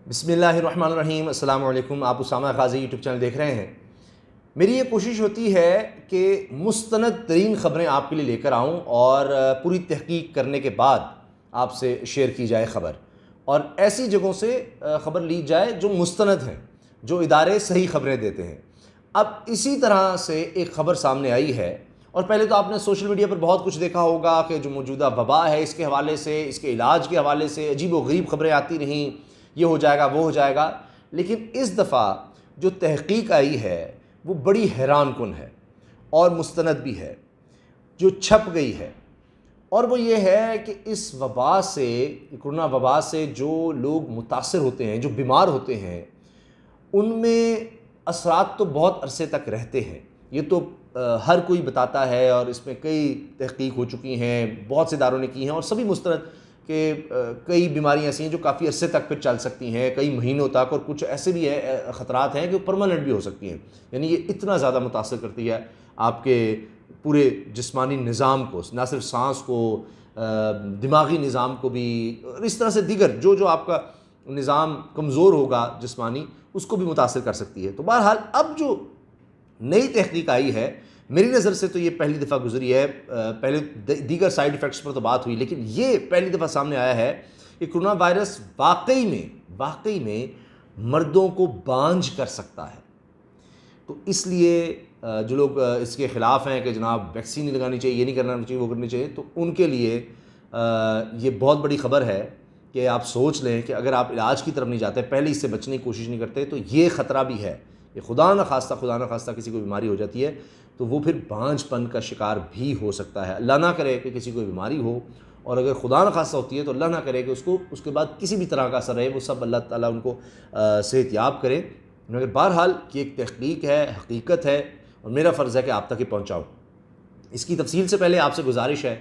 بسم اللہ الرحمن الرحیم۔ السلام علیکم۔ آپ اسامہ غازی یوٹیوب چینل دیکھ رہے ہیں۔ میری یہ کوشش ہوتی ہے کہ مستند ترین خبریں آپ کے لیے لے کر آؤں اور پوری تحقیق کرنے کے بعد آپ سے شیئر کی جائے خبر، اور ایسی جگہوں سے خبر لی جائے جو مستند ہیں، جو ادارے صحیح خبریں دیتے ہیں۔ اب اسی طرح سے ایک خبر سامنے آئی ہے، اور پہلے تو آپ نے سوشل میڈیا پر بہت کچھ دیکھا ہوگا کہ جو موجودہ وبا ہے اس کے حوالے سے، اس کے علاج کے حوالے سے عجیب و غریب خبریں آتی رہیں، یہ ہو جائے گا وہ ہو جائے گا۔ لیکن اس دفعہ جو تحقیق آئی ہے وہ بڑی حیران کن ہے اور مستند بھی ہے، جو چھپ گئی ہے، اور وہ یہ ہے کہ اس وبا سے، کرونا وبا سے جو لوگ متاثر ہوتے ہیں، جو بیمار ہوتے ہیں، ان میں اثرات تو بہت عرصے تک رہتے ہیں۔ یہ تو ہر کوئی بتاتا ہے، اور اس میں کئی تحقیق ہو چکی ہیں، بہت سے اداروں نے کی ہیں، اور سبھی مستند کہ کئی بیماریاں ایسی ہیں جو کافی عرصے تک پھر چل سکتی ہیں، کئی مہینوں تک، اور کچھ ایسے بھی ہے خطرات ہیں کہ پرماننٹ بھی ہو سکتی ہیں۔ یعنی یہ اتنا زیادہ متاثر کرتی ہے آپ کے پورے جسمانی نظام کو، نہ صرف سانس کو، دماغی نظام کو بھی، اور اس طرح سے دیگر جو آپ کا نظام کمزور ہوگا جسمانی، اس کو بھی متاثر کر سکتی ہے۔ تو بہرحال اب جو نئی تحقیق آئی ہے، میری نظر سے تو یہ پہلی دفعہ گزری ہے۔ پہلے دیگر سائیڈ ایفیکٹس پر تو بات ہوئی، لیکن یہ پہلی دفعہ سامنے آیا ہے کہ کرونا وائرس واقعی میں مردوں کو بانجھ کر سکتا ہے۔ تو اس لیے جو لوگ اس کے خلاف ہیں کہ جناب ویکسین نہیں لگانی چاہیے، یہ نہیں کرنا چاہیے، وہ کرنی چاہیے، تو ان کے لیے یہ بہت بڑی خبر ہے کہ آپ سوچ لیں کہ اگر آپ علاج کی طرف نہیں جاتے، پہلے اس سے بچنے کی کوشش نہیں کرتے، تو یہ خطرہ بھی ہے کہ خدا نہ خواستہ کسی کو بیماری ہو جاتی ہے تو وہ پھر بانجھ پن کا شکار بھی ہو سکتا ہے۔ اللہ نہ کرے کہ کسی کو بیماری ہو، اور اگر خدا نہ خواستہ ہوتی ہے تو اللہ نہ کرے کہ اس کے بعد کسی بھی طرح کا اثر رہے، وہ سب اللہ تعالیٰ ان کو صحت یاب کرے۔ مگر بہرحال کہ ایک تحقیق ہے، حقیقت ہے، اور میرا فرض ہے کہ آپ تک ہی پہنچاؤں۔ اس کی تفصیل سے پہلے آپ سے گزارش ہے،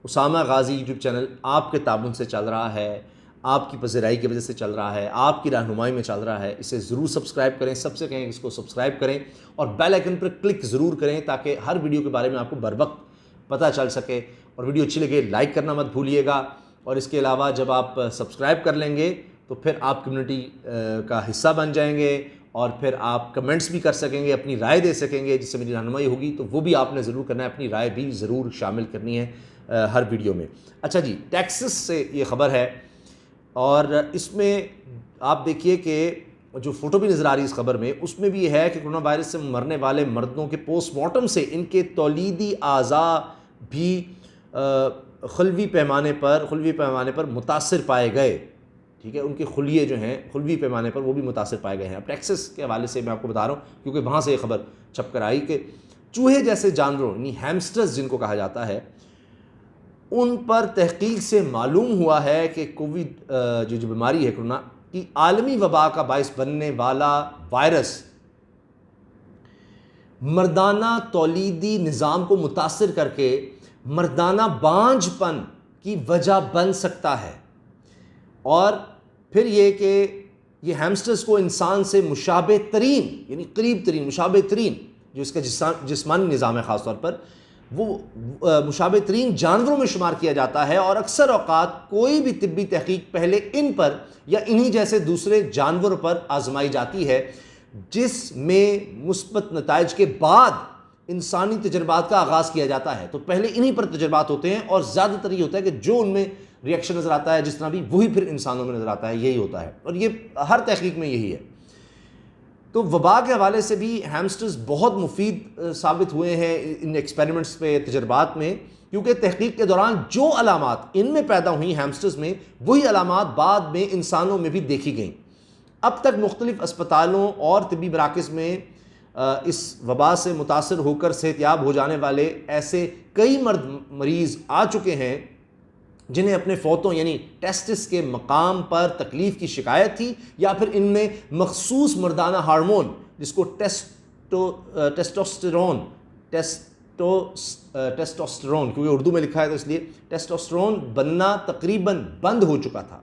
اسامہ غازی یوٹیوب چینل آپ کے تعاون سے چل رہا ہے، آپ کی پذیرائی کی وجہ سے چل رہا ہے، آپ کی رہنمائی میں چل رہا ہے۔ اسے ضرور سبسکرائب کریں، سب سے کہیں اس کو سبسکرائب کریں، اور بیل آئیکن پر کلک ضرور کریں تاکہ ہر ویڈیو کے بارے میں آپ کو بر وقت پتہ چل سکے۔ اور ویڈیو اچھی لگے لائک کرنا مت بھولیے گا، اور اس کے علاوہ جب آپ سبسکرائب کر لیں گے تو پھر آپ کمیونٹی کا حصہ بن جائیں گے، اور پھر آپ کمنٹس بھی کر سکیں گے، اپنی رائے دے سکیں گے، جس سے میری رہنمائی ہوگی۔ تو وہ بھی آپ نے ضرور کرنا ہے، اپنی رائے بھی ضرور شامل کرنی ہے ہر ویڈیو میں۔ اچھا جی، ٹیکسس سے یہ خبر ہے، اور اس میں آپ دیکھیے کہ جو فوٹو بھی نظر آ رہی ہے اس خبر میں، اس میں بھی یہ ہے کہ کرونا وائرس سے مرنے والے مردوں کے پوسٹ مارٹم سے ان کے تولیدی اعضاء بھی خلوی پیمانے پر متاثر پائے گئے۔ ٹھیک ہے، ان کے خلیے جو ہیں خلوی پیمانے پر وہ بھی متاثر پائے گئے ہیں۔ اب ٹیکسس کے حوالے سے میں آپ کو بتا رہا ہوں کیونکہ وہاں سے یہ خبر چھپ کر آئی کہ چوہے جیسے جانوروں، یعنی ہیمسٹرز جن کو کہا جاتا ہے، ان پر تحقیق سے معلوم ہوا ہے کہ کووڈ جو بیماری ہے کرونا کی عالمی وبا کا باعث بننے والا وائرس مردانہ تولیدی نظام کو متاثر کر کے مردانہ بانجھ پن کی وجہ بن سکتا ہے، اور پھر یہ کہ یہ ہیمسٹرز کو انسان سے مشابہ ترین، یعنی قریب ترین، مشابہ ترین جو اس کا جسمانی نظام ہے خاص طور پر، وہ مشابہ ترین جانوروں میں شمار کیا جاتا ہے، اور اکثر اوقات کوئی بھی طبی تحقیق پہلے ان پر یا انہی جیسے دوسرے جانوروں پر آزمائی جاتی ہے، جس میں مثبت نتائج کے بعد انسانی تجربات کا آغاز کیا جاتا ہے۔ تو پہلے انہی پر تجربات ہوتے ہیں، اور زیادہ تر یہ ہوتا ہے کہ جو ان میں ریئیکشن نظر آتا ہے جس طرح بھی، وہی پھر انسانوں میں نظر آتا ہے، یہی ہوتا ہے، اور یہ ہر تحقیق میں یہی ہے۔ تو وبا کے حوالے سے بھی ہیمسٹرز بہت مفید ثابت ہوئے ہیں ان ایکسپیریمنٹس پہ، تجربات میں، کیونکہ تحقیق کے دوران جو علامات ان میں پیدا ہوئیں ہیمسٹرز میں، وہی علامات بعد میں انسانوں میں بھی دیکھی گئیں۔ اب تک مختلف اسپتالوں اور طبی مراکز میں اس وبا سے متاثر ہو کر صحت یاب ہو جانے والے ایسے کئی مریض آ چکے ہیں جنہیں اپنے فوتوں یعنی ٹیسٹس کے مقام پر تکلیف کی شکایت تھی، یا پھر ان میں مخصوص مردانہ ہارمون جس کو ٹیسٹوسٹیرون کیونکہ اردو میں لکھا ہے تو اس لیے ٹیسٹوسٹیرون بننا تقریباً بند ہو چکا تھا۔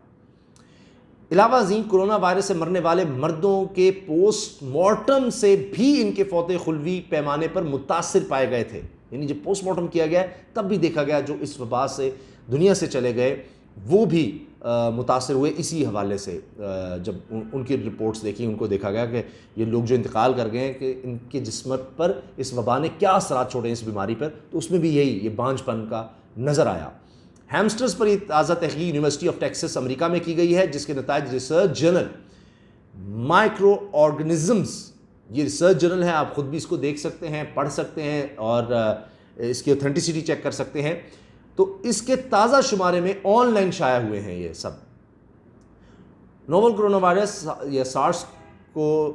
علاوہ ازیں کرونا وائرس سے مرنے والے مردوں کے پوسٹ مارٹم سے بھی ان کے فوتے خلوی پیمانے پر متاثر پائے گئے تھے، یعنی جب پوسٹ مارٹم کیا گیا تب بھی دیکھا گیا جو اس وبا سے دنیا سے چلے گئے وہ بھی متاثر ہوئے اسی حوالے سے، جب ان کی رپورٹس دیکھی ان کو دیکھا گیا کہ یہ لوگ جو انتقال کر گئے ہیں کہ ان کے جسم پر اس وبا نے کیا اثرات چھوڑے ہیں اس بیماری پر، تو اس میں بھی یہی یہ بانجھ پن کا نظر آیا۔ ہیمسٹرز پر یہ تازہ تحقیق یونیورسٹی آف ٹیکساس امریکہ میں کی گئی ہے، جس کے نتائج ریسرچ جرنل مائکرو آرگنزمز، یہ ریسرچ جرنل ہے، آپ خود بھی اس کو دیکھ سکتے ہیں، پڑھ سکتے ہیں اور اس کی اوتھینٹسٹی چیک کر سکتے ہیں۔ تو اس کے تازہ شمارے میں آن لائن شائع ہوئے ہیں یہ سب۔ نوول کرونا وائرس یا سارس کو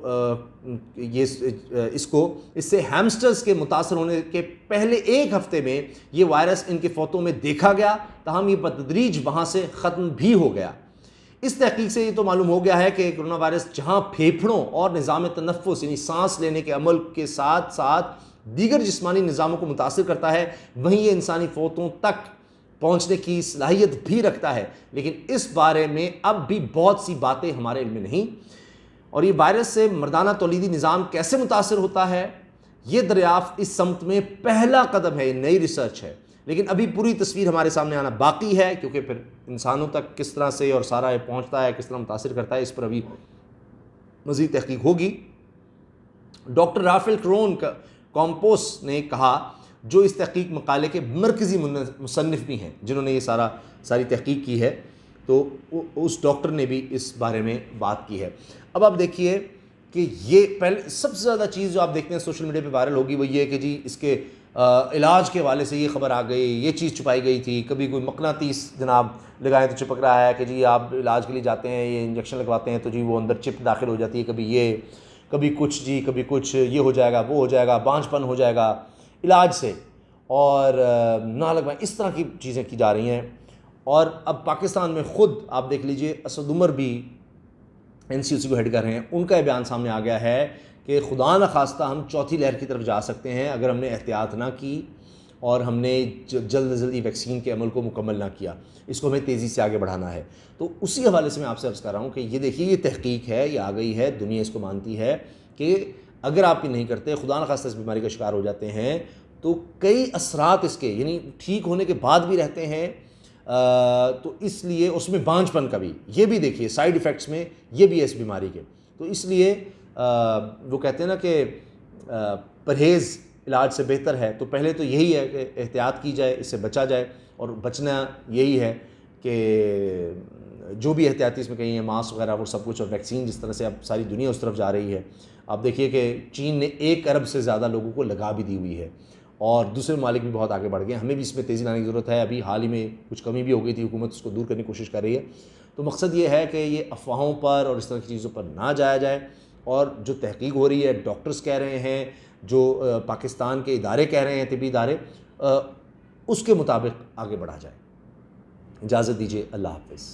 اس سے ہیمسٹرز کے متاثر ہونے کے پہلے ایک ہفتے میں یہ وائرس ان کے فوتوں میں دیکھا گیا، تاہم یہ بتدریج وہاں سے ختم بھی ہو گیا۔ اس تحقیق سے یہ تو معلوم ہو گیا ہے کہ کرونا وائرس جہاں پھیپھڑوں اور نظام تنفس یعنی سانس لینے کے عمل کے ساتھ ساتھ دیگر جسمانی نظاموں کو متاثر کرتا ہے، وہیں یہ انسانی فوتوں تک پہنچنے کی صلاحیت بھی رکھتا ہے، لیکن اس بارے میں اب بھی بہت سی باتیں ہمارے علم میں نہیں۔ اور یہ وائرس سے مردانہ تولیدی نظام کیسے متاثر ہوتا ہے، یہ دریافت اس سمت میں پہلا قدم ہے، یہ نئی ریسرچ ہے، لیکن ابھی پوری تصویر ہمارے سامنے آنا باقی ہے، کیونکہ پھر انسانوں تک کس طرح سے اور سارا یہ پہنچتا ہے، کس طرح متاثر کرتا ہے، اس پر ابھی مزید تحقیق ہوگی۔ ڈاکٹر رافیل کرون کامپوس نے کہا، جو اس تحقیق مقالے کے مرکزی مصنف بھی ہیں، جنہوں نے یہ ساری تحقیق کی ہے، تو اس ڈاکٹر نے بھی اس بارے میں بات کی ہے۔ اب آپ دیکھیے کہ یہ پہلے سب سے زیادہ چیز جو آپ دیکھتے ہیں سوشل میڈیا پہ وائرل ہوگی وہ یہ ہے کہ جی اس کے علاج کے حوالے سے یہ خبر آ گئی، یہ چیز چھپائی گئی تھی، کبھی کوئی مقناطیس جناب لگائیں تو چپک رہا ہے کہ جی آپ علاج کے لیے جاتے ہیں، یہ انجیکشن لگواتے ہیں تو جی وہ اندر چپ داخل ہو جاتی ہے، کبھی کچھ یہ ہو جائے گا، وہ ہو جائے گا، بانجھ پن ہو جائے گا علاج سے، اور نہ لگوائیں، اس طرح کی چیزیں کی جا رہی ہیں۔ اور اب پاکستان میں خود آپ دیکھ لیجئے اسد عمر بھی NCOC کو ہیڈ کر رہے ہیں، ان کا یہ بیان سامنے آ گیا ہے کہ خدا نہ خواستہ ہم چوتھی لہر کی طرف جا سکتے ہیں اگر ہم نے احتیاط نہ کی اور ہم نے جلد از جلد ویکسین کے عمل کو مکمل نہ کیا، اس کو ہمیں تیزی سے آگے بڑھانا ہے۔ تو اسی حوالے سے میں آپ سے عرض کر رہا ہوں کہ یہ دیکھیے یہ تحقیق ہے، یہ آ گئی ہے، دنیا اس کو مانتی ہے کہ اگر آپ یہ نہیں کرتے، خدا نہ خواستہ اس بیماری کا شکار ہو جاتے ہیں تو کئی اثرات اس کے یعنی ٹھیک ہونے کے بعد بھی رہتے ہیں، تو اس لیے اس میں بانجھ پن کا بھی، یہ بھی دیکھیے سائیڈ ایفیکٹس میں یہ بھی ہے اس بیماری کے۔ تو اس لیے وہ کہتے ہیں نا کہ پرہیز علاج سے بہتر ہے، تو پہلے تو یہی ہے کہ احتیاط کی جائے، اس سے بچا جائے، اور بچنا یہی ہے کہ جو بھی احتیاطی اس میں کہیں ہیں، ماسک وغیرہ وہ سب کچھ، اور ویکسین جس طرح سے اب ساری دنیا اس طرف جا رہی ہے۔ آپ دیکھیے کہ چین نے 1 ارب سے زیادہ لوگوں کو لگا بھی دی ہوئی ہے، اور دوسرے ممالک بھی بہت آگے بڑھ گئے ہیں، ہمیں بھی اس میں تیزی لانے کی ضرورت ہے۔ ابھی حال ہی میں کچھ کمی بھی ہو گئی تھی، حکومت اس کو دور کرنے کی کوشش کر رہی ہے۔ تو مقصد یہ ہے کہ یہ افواہوں پر اور اس طرح کی چیزوں پر نہ جایا جائے، اور جو تحقیق ہو رہی ہے، ڈاکٹرز کہہ رہے ہیں، جو پاکستان کے ادارے کہہ رہے ہیں، طبی ادارے، اس کے مطابق آگے بڑھا جائے۔ اجازت دیجیے، اللہ حافظ۔